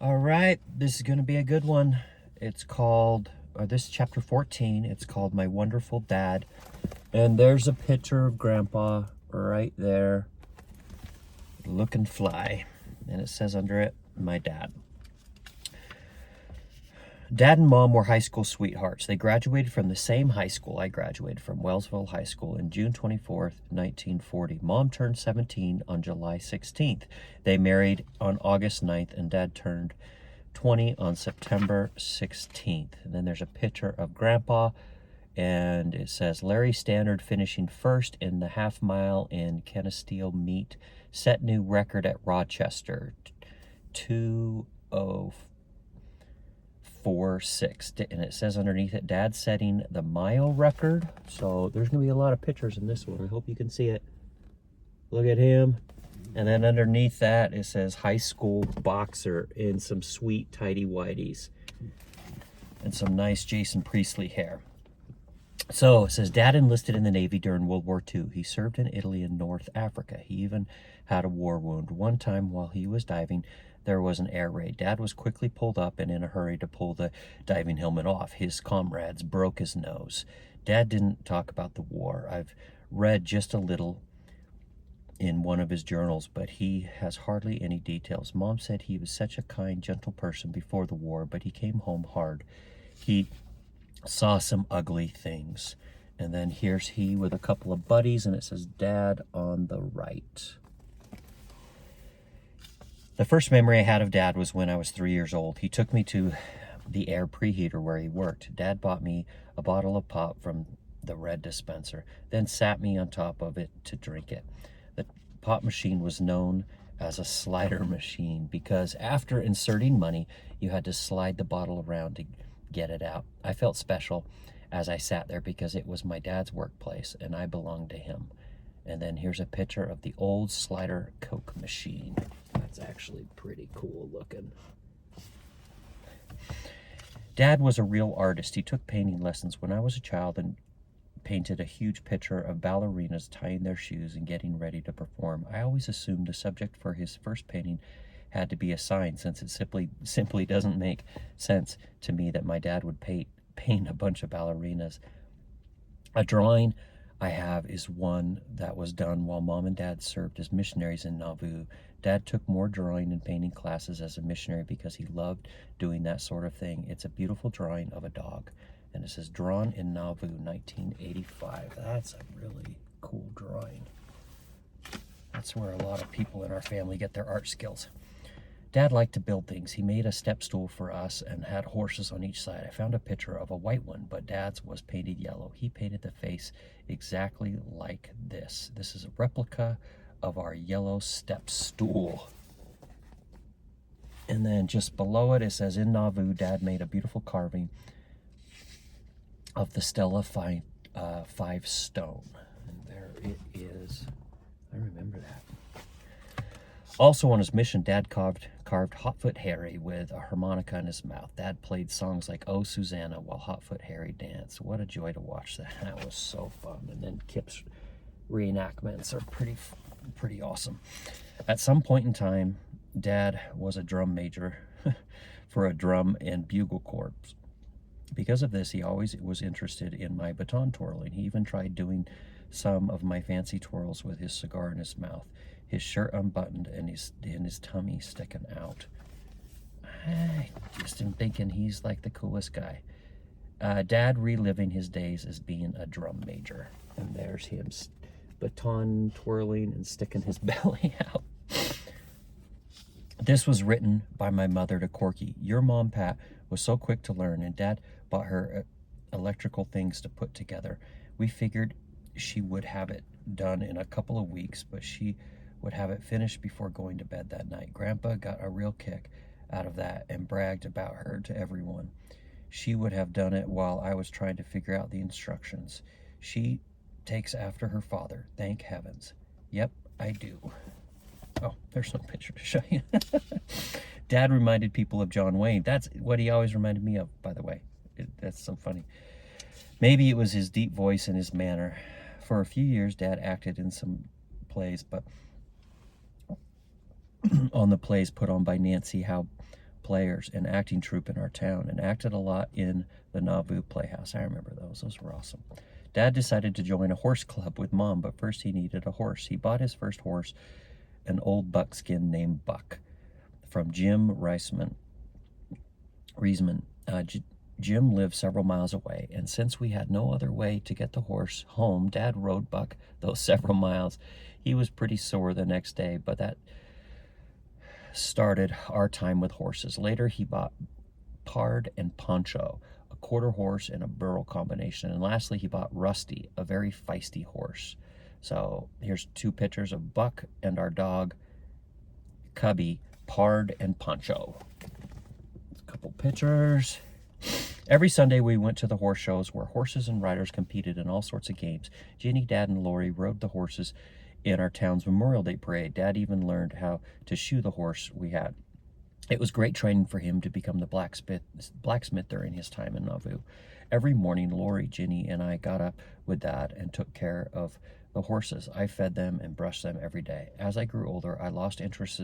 All right, this is going to be a good one. It's called, this is chapter 14. It's called My Wonderful Dad. And there's a picture of Grandpa right there, looking fly. And it says under it, my dad. Dad and Mom were high school sweethearts. They graduated from the same high school I graduated from, Wellsville High School, in June 24th, 1940. Mom turned 17 on July 16th. They married on August 9th, and Dad turned 20 on September 16th. And then there's a picture of Grandpa, and it says Larry Stannard finishing first in the half mile in Kenesteel meet, set new record at Rochester, 2:04.6, and it says underneath it, Dad setting the mile record. So there's gonna be a lot of pictures in this one. I hope you can see it. Look at him. And then underneath that, it says high school boxer in some sweet tidy whities and some nice Jason Priestley hair. So it says Dad enlisted in the Navy during World War II. He served in Italy and North Africa. He even had a war wound. One time while he was diving, there was an air raid. Dad was quickly pulled up and in a hurry to pull the diving helmet off. His comrades broke his nose. Dad didn't talk about the war. I've read just a little in one of his journals, but he has hardly any details. Mom said he was such a kind, gentle person before the war, but he came home hard. He saw some ugly things. And then here's he with a couple of buddies, and it says Dad on the right. The first memory I had of Dad was when I was 3 years old. He took me to the air preheater where he worked. Dad bought me a bottle of pop from the red dispenser, then sat me on top of it to drink it. The pop machine was known as a slider machine because after inserting money, you had to slide the bottle around to get it out. I felt special as I sat there because it was my dad's workplace and I belonged to him. And then here's a picture of the old slider Coke machine. That's actually pretty cool looking. Dad was a real artist. He took painting lessons when I was a child and painted a huge picture of ballerinas tying their shoes and getting ready to perform. I always assumed the subject for his first painting had to be a sign, since it simply doesn't make sense to me that my dad would paint a bunch of ballerinas. A drawing I have is one that was done while Mom and Dad served as missionaries in Nauvoo. Dad took more drawing and painting classes as a missionary because he loved doing that sort of thing. It's a beautiful drawing of a dog. And it says, drawn in Nauvoo, 1985. That's a really cool drawing. That's where a lot of people in our family get their art skills. Dad liked to build things. He made a step stool for us and had horses on each side. I found a picture of a white one, but Dad's was painted yellow. He painted the face exactly like this. This is a replica of our yellow step stool. And then just below it, it says, in Nauvoo, Dad made a beautiful carving of the Stella Five Stone. And there it is. I remember that. Also on his mission, Dad carved Hotfoot Harry with a harmonica in his mouth. Dad played songs like Oh Susanna while Hotfoot Harry danced. What a joy to watch that. That was so fun. And then Kip's reenactments are pretty awesome. At some point in time, Dad was a drum major for a drum and bugle corps. Because of this, he always was interested in my baton twirling. He even tried doing some of my fancy twirls with his cigar in his mouth, his shirt unbuttoned, and his tummy sticking out. I just am thinking he's like the coolest guy. Dad reliving his days as being a drum major. And there's him baton twirling and sticking his belly out. This was written by my mother to Corky. Your mom, Pat, was so quick to learn, and Dad bought her electrical things to put together. We figured she would have it done in a couple of weeks, but she would have it finished before going to bed that night. Grandpa got a real kick out of that and bragged about her to everyone. She would have done it while I was trying to figure out the instructions. She takes after her father, thank heavens. Yep, I do. Oh, there's no picture to show you. Dad reminded people of John Wayne. That's what he always reminded me of, by the way. That's so funny. Maybe it was his deep voice and his manner. For a few years, Dad acted in some plays, but on the plays put on by Nancy Howe players and acting troupe in our town and acted a lot in the Nauvoo Playhouse. I remember those. Those were awesome. Dad decided to join a horse club with Mom, but first he needed a horse. He bought his first horse, an old buckskin named Buck, from Jim Reisman. Jim lived several miles away, and since we had no other way to get the horse home, Dad rode Buck those several miles. He was pretty sore the next day, but that started our time with horses. Later, he bought Pard and Poncho, a quarter horse and a burro combination. And lastly, he bought Rusty, a very feisty horse. So here's 2 pictures of Buck and our dog, Cubby, Pard and Poncho. A couple pictures. Every Sunday we went to the horse shows where horses and riders competed in all sorts of games. Ginny, Dad, and Lori rode the horses in our town's Memorial Day parade. Dad even learned how to shoe the horse we had. It was great training for him to become the blacksmith during his time in Nauvoo. Every morning, Lori, Ginny, and I got up with Dad and took care of the horses. I fed them and brushed them every day. As I grew older, I lost interest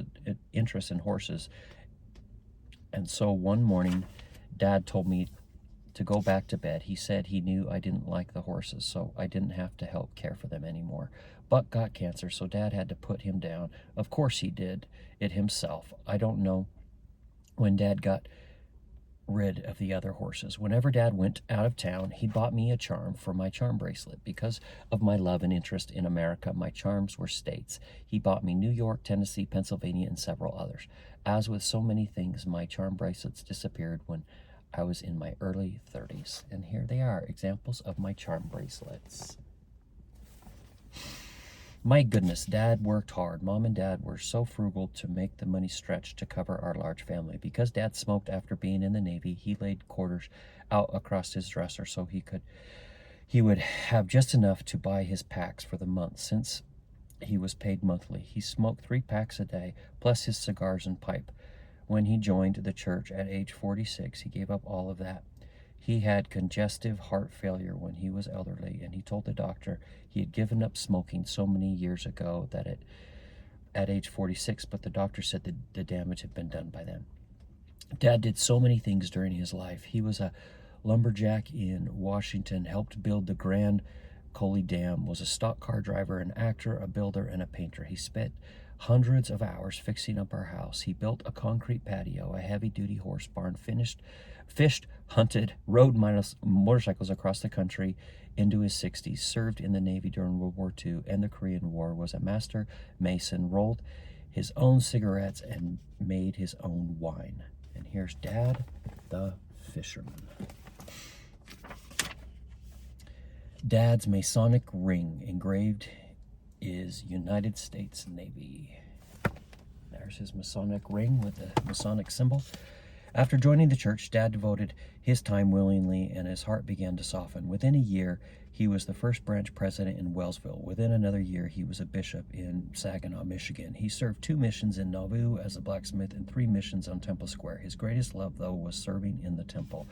in horses. And so one morning, Dad told me to go back to bed. He said he knew I didn't like the horses, so I didn't have to help care for them anymore. Buck got cancer, so Dad had to put him down. Of course he did it himself. I don't know when Dad got rid of the other horses. Whenever Dad went out of town, he bought me a charm for my charm bracelet. Because of my love and interest in America, my charms were states. He bought me New York, Tennessee, Pennsylvania, and several others. As with so many things, my charm bracelets disappeared when I was in my early 30s. And here they are, examples of my charm bracelets. My goodness, Dad worked hard. Mom and Dad were so frugal to make the money stretch to cover our large family. Because Dad smoked after being in the Navy, he laid quarters out across his dresser so he would have just enough to buy his packs for the month. Since he was paid monthly, he smoked 3 packs a day, plus his cigars and pipe. When he joined the church at age 46, he gave up all of that. He had congestive heart failure when he was elderly, and he told the doctor he had given up smoking so many years ago that at age 46, but the doctor said that the damage had been done by then. Dad did so many things during his life. He was a lumberjack in Washington, helped build the Grand Coulee Dam, was a stock car driver, an actor, a builder, and a painter. He spent hundreds of hours fixing up our house. He built a concrete patio, a heavy-duty horse barn, fished, hunted, rode motorcycles across the country into his 60s, served in the Navy during World War II and the Korean War, was a master mason, rolled his own cigarettes, and made his own wine. And here's Dad, the fisherman. Dad's Masonic ring engraved is United States Navy. There's his Masonic ring with the Masonic symbol. After joining the church, Dad devoted his time willingly, and his heart began to soften. Within a year, he was the first branch president in Wellsville. Within another year, he was a bishop in Saginaw, Michigan. He served 2 missions in Nauvoo as a blacksmith and 3 missions on Temple Square. His greatest love, though, was serving in the temple.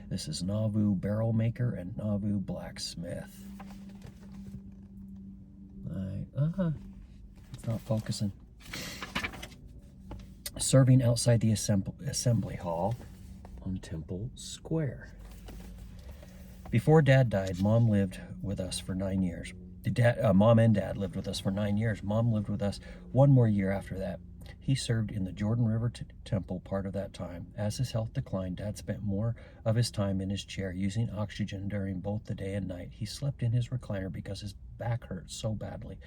This is Nauvoo barrel maker and Nauvoo blacksmith. It's not focusing. Serving outside the assembly hall on Temple Square. Before Dad died, Mom lived with us for 9 years. Mom and Dad lived with us for 9 years. Mom lived with us 1 more year after that. He served in the Jordan River Temple part of that time. As his health declined, Dad spent more of his time in his chair using oxygen during both the day and night. He slept in his recliner because his back hurt so badly.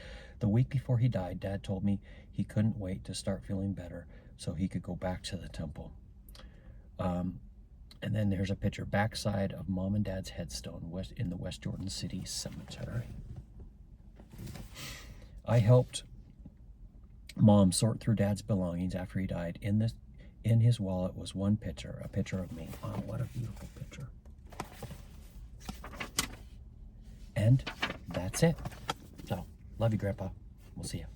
The week before he died, Dad told me he couldn't wait to start feeling better so he could go back to the temple. And then there's a picture backside of Mom and Dad's headstone in the West Jordan City Cemetery. I helped Mom sort through Dad's belongings after he died. In his wallet was one picture, a picture of me. Oh, what a beautiful picture. And that's it. So, love you, Grandpa. We'll see you.